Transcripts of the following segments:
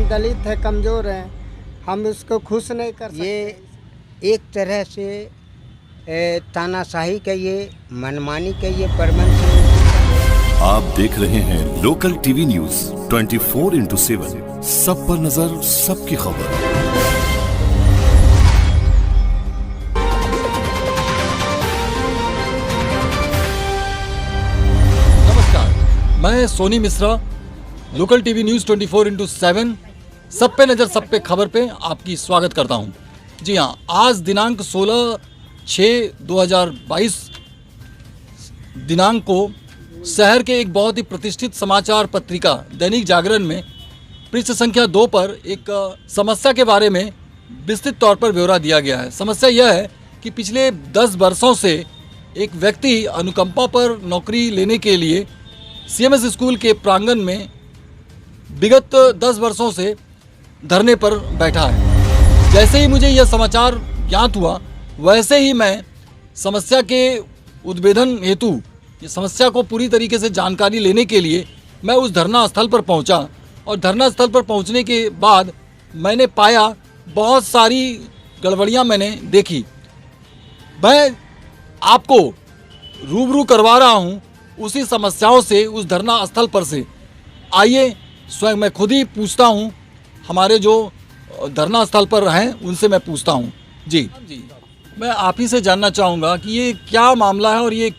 दलित है, कमज़ोर हैं, हम उसको खुश नहीं कर सकते। ये एक तरह से तानाशाही कहिए, मनमानी कहिए, प्रबंध से। आप देख रहे हैं लोकल टीवी न्यूज 24/7, सब पर नजर, सबकी खबर। मैं Soni Mishra, local TV news 24/7, सब पे नज़र सब पे खबर पे आपकी स्वागत करता हूं। जी हां, आज दिनांक 16/6/2022 दिनांक को शहर के एक बहुत ही प्रतिष्ठित समाचार पत्रिका दैनिक जागरण में पृष्ठ संख्या 2 पर एक समस्या के बारे में विस्तृत तौर पर ब्यौरा दिया गया है। समस्या यह है कि पिछले 10 वर्षों से एक व्यक्ति अनुकंपा पर नौकरी लेने के लिए सीएमएस स्कूल के प्रांगण में विगत 10 वर्षों से धरने पर बैठा है। जैसे ही मुझे यह समाचार ज्ञात हुआ, वैसे ही मैं समस्या के उद्भेदन हेतु ये समस्या को पूरी तरीके से जानकारी लेने के लिए मैं उस धरना स्थल पर पहुंचा। और धरना स्थल पर पहुंचने के बाद मैंने पाया बहुत सारी गड़बड़ियां मैंने देखी। मैं आपको रूबरू करवा रहा हूं उसी समस्याओं से उस धरना स्थल पर से। आइए स्वयं मैं खुद ही पूछता हूं, हमारे जो धरना स्थल पर हैं उनसे मैं पूछता हूं। जी, मैं आप ही से जानना चाहूँगा कि ये क्या मामला है और ये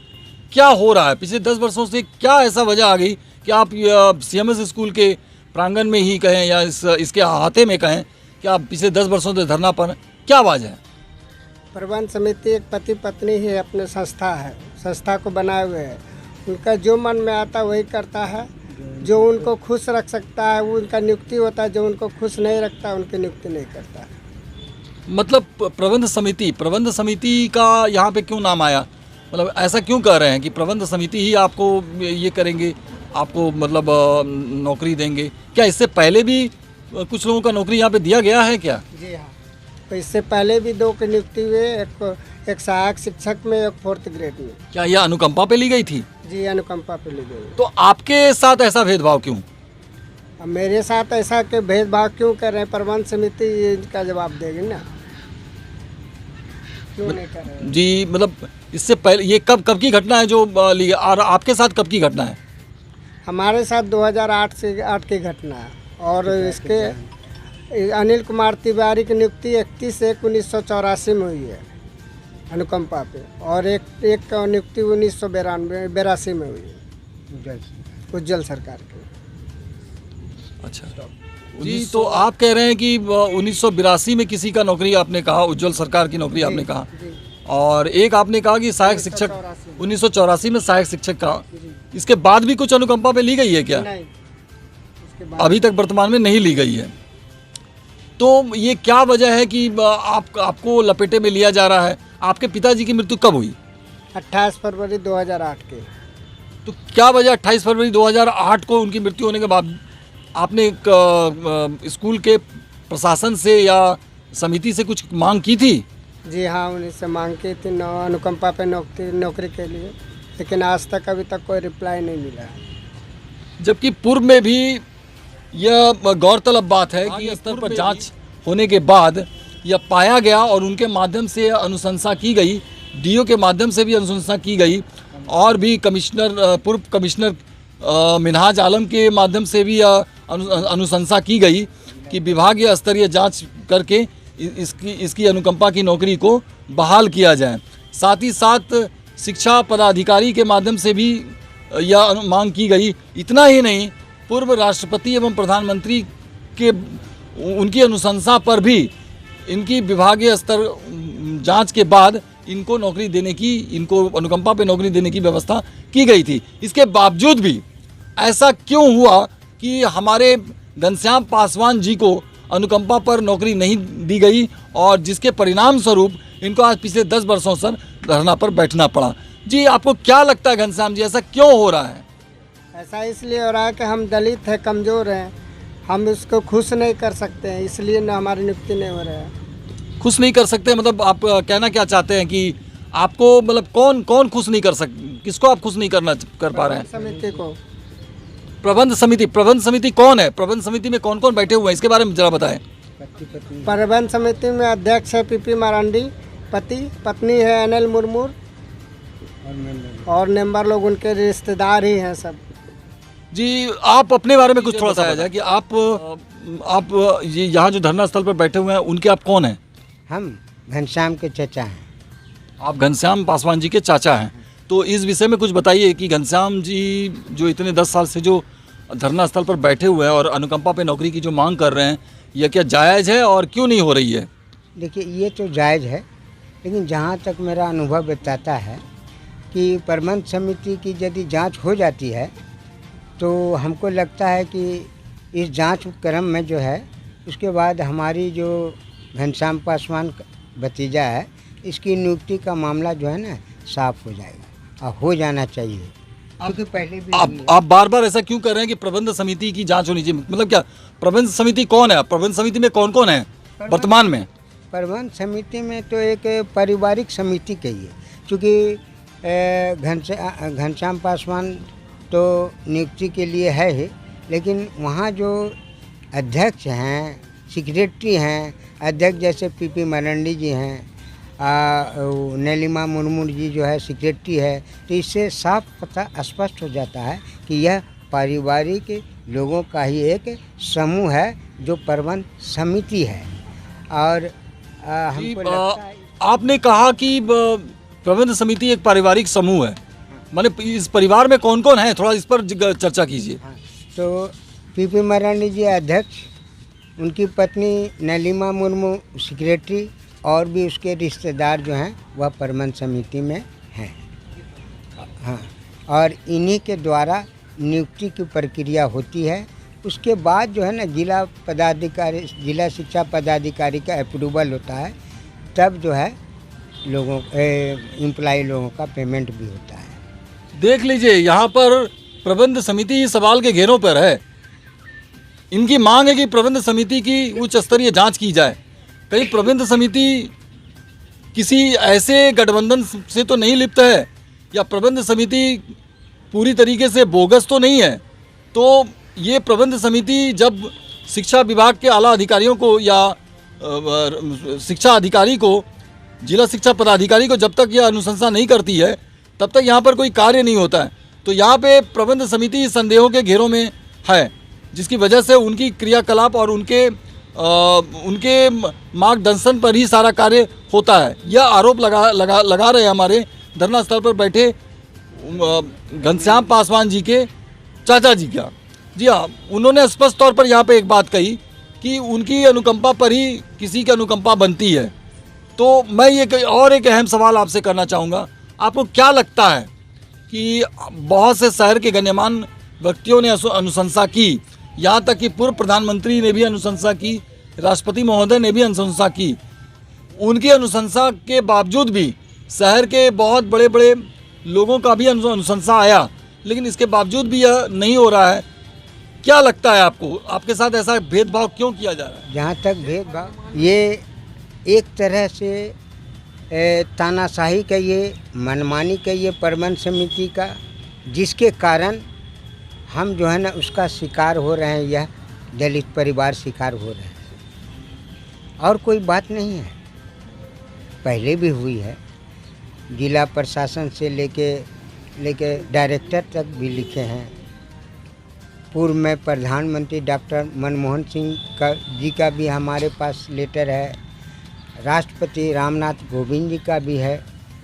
क्या हो रहा है। पिछले 10 वर्षों से क्या ऐसा वजह आ गई कि आप सीएमएस स्कूल के प्रांगण में ही कहें या इसके अहाते में कहें कि आप पिछले 10 वर्षों से धरना पर, क्या वजह है? प्रबंध समिति एक पति पत्नी ही अपने संस्था है, संस्था को बनाए हुए है। उनका जो मन में आता वही करता है। जो उनको खुश रख सकता है वो उनका नियुक्ति होता है, जो उनको खुश नहीं रखता उनकी नियुक्ति नहीं करता है। मतलब प्रबंध समिति का यहाँ पे क्यों नाम आया? मतलब ऐसा क्यों कह रहे हैं कि प्रबंध समिति ही आपको ये करेंगे, आपको मतलब नौकरी देंगे? क्या इससे पहले भी कुछ लोगों का नौकरी यहाँ पे दिया गया है क्या? जी हाँ, तो इससे पहले भी 2 की नियुक्ति हुए, एक सहायक शिक्षक में, एक 4th ग्रेड में। क्या यह अनुकंपा पे ली गई थी? जी, अनुकंपा पे ली गई। तो आपके साथ ऐसा भेदभाव क्यों? अब मेरे साथ ऐसा के भेदभाव क्यों कर रहे हैं? प्रबंध समिति इनका जवाब देगी ना, क्यों नहीं कर रहे हैं? जी, मतलब इससे पहले ये कब की घटना है जो ली गई, और आपके साथ कब की घटना है? हमारे साथ 2008 की घटना है। और इसके अनिल कुमार तिवारी की नियुक्ति 31/1/1984 में हुई है अनुकंपा पे, और एक का नियुक्ति 1982 में हुई है उज्जवल सरकार की। अच्छा जी, तो आप कह रहे हैं कि 1982 में किसी का नौकरी आपने कहा, उज्जवल सरकार की नौकरी आपने कहा, और एक आपने कहा कि सहायक शिक्षक 1984 में सहायक शिक्षक का। इसके बाद भी कुछ अनुकंपा पे ली गई है क्या? नहीं, अभी तक वर्तमान में नहीं ली गई है। तो ये क्या वजह है कि आपको लपेटे में लिया जा रहा है? आपके पिताजी की मृत्यु कब हुई? 28 फरवरी 2008 के। तो क्या वजह 28 फरवरी 2008 को उनकी मृत्यु होने के बाद आपने स्कूल के प्रशासन से या समिति से कुछ मांग की थी? जी हाँ, उन्हीं से मांग की थी अनुकंपा पे नौकरी के लिए, लेकिन आज तक अभी तक कोई रिप्लाई नहीं मिला है। जबकि पूर्व में भी यह गौरतलब बात है कि स्तर पर जांच होने के बाद यह पाया गया और उनके माध्यम से अनुशंसा की गई, डीओ के माध्यम से भी अनुशंसा की गई, और भी पूर्व कमिश्नर मिनहाज आलम के माध्यम से भी अनुशंसा की गई कि विभागीय स्तरीय जांच करके इसकी अनुकंपा की नौकरी को बहाल किया जाए। साथ ही साथ शिक्षा पदाधिकारी के माध्यम से भी यह मांग की गई। इतना ही नहीं, पूर्व राष्ट्रपति एवं प्रधानमंत्री के उनकी अनुशंसा पर भी इनकी विभागीय स्तर जांच के बाद इनको नौकरी देने की, इनको अनुकंपा पे नौकरी देने की व्यवस्था की गई थी। इसके बावजूद भी ऐसा क्यों हुआ कि हमारे घनश्याम पासवान जी को अनुकंपा पर नौकरी नहीं दी गई, और जिसके परिणाम स्वरूप इनको आज पिछले 10 वर्षों से धरना पर बैठना पड़ा? जी, आपको क्या लगता है घनश्याम जी, ऐसा क्यों हो रहा है? ऐसा इसलिए हो रहा है कि हम दलित हैं, कमज़ोर हैं, हम उसको खुश नहीं कर सकते हैं, इसलिए ना हमारी नियुक्ति नहीं हो रहा है। खुश नहीं कर सकते मतलब आप कहना क्या चाहते हैं कि आपको, मतलब कौन खुश नहीं कर सकते, किसको आप खुश नहीं कर पा रहे हैं? समिति को। प्रबंध समिति कौन है? प्रबंध समिति में कौन कौन बैठे हुए हैं, इसके बारे में जरा बताएं। प्रबंध समिति में अध्यक्ष है पीपी मारांडी, पत्नी है अनिल मुर्मू और मेंबर लोग उनके रिश्तेदार ही हैं सब। जी, आप अपने बारे में कुछ थोड़ा सा बताया कि आप ये यहाँ जो धरना स्थल पर बैठे हुए हैं उनके आप कौन हैं? हम घनश्याम के चचा हैं। आप घनश्याम पासवान जी के चाचा हैं। तो इस विषय में कुछ बताइए कि घनश्याम जी जो इतने 10 साल से जो धरना स्थल पर बैठे हुए हैं और अनुकंपा पे नौकरी की जो मांग कर रहे हैं, यह क्या जायज़ है और क्यों नहीं हो रही है? देखिए, ये तो जायज़ है, लेकिन जहाँ तक मेरा अनुभव बताता है कि प्रबंध समिति की यदि जांच हो जाती है तो हमको लगता है कि इस जांच क्रम में जो है उसके बाद हमारी जो घनश्याम पासवान भतीजा है इसकी नियुक्ति का मामला जो है ना साफ हो जाएगा और हो जाना चाहिए, क्योंकि पहले भी आप बार बार ऐसा क्यों कर रहे हैं कि प्रबंध समिति की जांच होनी चाहिए? मतलब क्या प्रबंध समिति कौन है? प्रबंध समिति में कौन कौन है वर्तमान में? प्रबंध समिति में तो एक पारिवारिक समिति कही है, क्योंकि घनश्याम पासवान तो नियुक्ति के लिए है ही, लेकिन वहाँ जो अध्यक्ष हैं, सेक्रेटरी हैं, अध्यक्ष जैसे पीपी मारांडी जी हैं, नीलिमा मुर्मू जी जो है सेक्रेटरी है, तो इससे साफ पता स्पष्ट हो जाता है कि यह पारिवारिक लोगों का ही एक समूह है जो प्रबंध समिति है। और हमको लगता है आपने कहा कि प्रबंध समिति एक पारिवारिक समूह है, माने इस परिवार में कौन कौन है, थोड़ा इस पर चर्चा कीजिए। तो पीपी मारांडी जी अध्यक्ष, उनकी पत्नी नीलिमा मुर्मू सेक्रेटरी और भी उसके रिश्तेदार जो हैं वह प्रबंध समिति में हैं। हाँ, और इन्हीं के द्वारा नियुक्ति की प्रक्रिया होती है। उसके बाद जो है ना जिला शिक्षा पदाधिकारी का अप्रूवल होता है, तब जो है एम्प्लॉय लोगों का पेमेंट भी होता है। देख लीजिए, यहाँ पर प्रबंध समिति इस सवाल के घेरों पर है। इनकी मांग है कि प्रबंध समिति की उच्च स्तरीय जांच की जाए। कहीं प्रबंध समिति किसी ऐसे गठबंधन से तो नहीं लिप्त है, या प्रबंध समिति पूरी तरीके से बोगस तो नहीं है? तो ये प्रबंध समिति जब शिक्षा विभाग के आला अधिकारियों को या शिक्षा अधिकारी को, जिला शिक्षा पदाधिकारी को जब तक यह अनुशंसा नहीं करती है तब तक यहाँ पर कोई कार्य नहीं होता है। तो यहाँ पे प्रबंध समिति संदेहों के घेरों में है, जिसकी वजह से उनकी क्रियाकलाप और उनके मार्गदर्शन पर ही सारा कार्य होता है। यह आरोप लगा रहे हमारे धरना स्थल पर बैठे घनश्याम पासवान जी के चाचा जी का। जी हाँ, उन्होंने स्पष्ट तौर पर यहाँ पे एक बात कही कि उनकी अनुकंपा पर ही किसी की अनुकंपा बनती है। तो मैं ये एक अहम सवाल आपसे करना चाहूँगा, आपको क्या लगता है कि बहुत से शहर के गण्यमान्य व्यक्तियों ने अनुशंसा की, यहाँ तक कि पूर्व प्रधानमंत्री ने भी अनुशंसा की, राष्ट्रपति महोदय ने भी अनुशंसा की, उनकी अनुशंसा के बावजूद भी शहर के बहुत बड़े बड़े लोगों का भी अनुशंसा आया, लेकिन इसके बावजूद भी यह नहीं हो रहा है। क्या लगता है आपको, आपके साथ ऐसा भेदभाव क्यों किया जा रहा है? जहाँ तक भेदभाव, ये एक तरह से तानाशाही कहिए, मनमानी कहिए प्रबंध समिति का, जिसके कारण हम जो है ना उसका शिकार हो रहे हैं, यह दलित परिवार शिकार हो रहे हैं, और कोई बात नहीं है। पहले भी हुई है, जिला प्रशासन से लेके डायरेक्टर तक भी लिखे हैं। पूर्व में प्रधानमंत्री डॉक्टर मनमोहन सिंह जी का भी हमारे पास लेटर है, राष्ट्रपति रामनाथ कोविंद जी का भी है,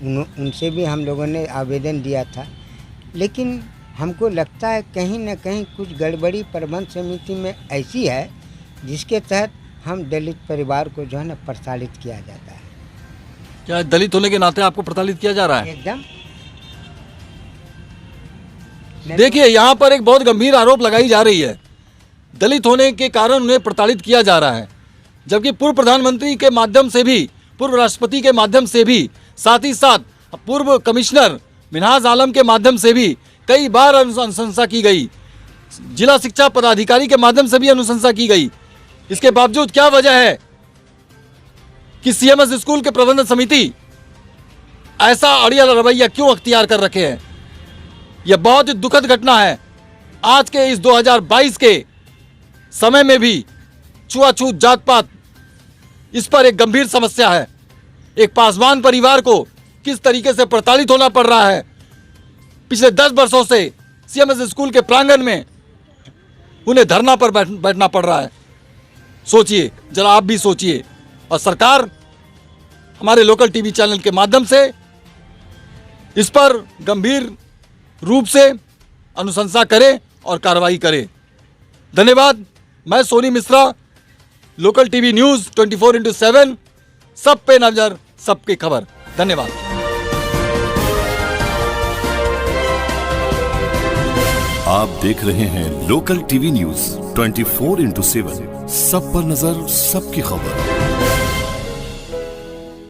उनसे भी हम लोगों ने आवेदन दिया था। लेकिन हमको लगता है कहीं ना कहीं कुछ गड़बड़ी प्रबंध समिति में ऐसी है जिसके तहत हम दलित परिवार को जो है ना प्रताड़ित किया जाता है। क्या दलित होने के नाते आपको प्रताड़ित किया जा रहा है? एकदम। देखिए, यहाँ पर एक बहुत गंभीर आरोप लगाई जा रही है, दलित होने के कारण उन्हें प्रताड़ित किया जा रहा है, जबकि पूर्व प्रधानमंत्री के माध्यम से भी, पूर्व राष्ट्रपति के माध्यम से भी, साथ ही साथ पूर्व कमिश्नर मिन्हाज आलम के माध्यम से भी कई बार अनुशंसा की गई, जिला शिक्षा पदाधिकारी के माध्यम से भी अनुशंसा की गई। इसके बावजूद क्या वजह है कि सीएमएस स्कूल के प्रबंधन समिति ऐसा अड़ियल रवैया क्यों अख्तियार कर रखे हैं? यह बहुत ही दुखद घटना है आज के इस 2022 के समय में भी छुआछूत, जात पात, इस पर एक गंभीर समस्या है। एक पासवान परिवार को किस तरीके से प्रताड़ित होना पड़ रहा है। पिछले 10 वर्षों से सीएमएस स्कूल के प्रांगण में उन्हें धरना पर बैठना पड़ रहा है। सोचिए, जरा आप भी सोचिए, और सरकार हमारे लोकल टीवी चैनल के माध्यम से इस पर गंभीर रूप से अनुशंसा करे और कार्रवाई करे। धन्यवाद। मैं Soni Mishra, local TV news 24/7, सब पे नजर, सबकी खबर। धन्यवाद। आप देख रहे हैं लोकल टीवी न्यूज़ 24/7, सब पर नजर, सबकी खबर।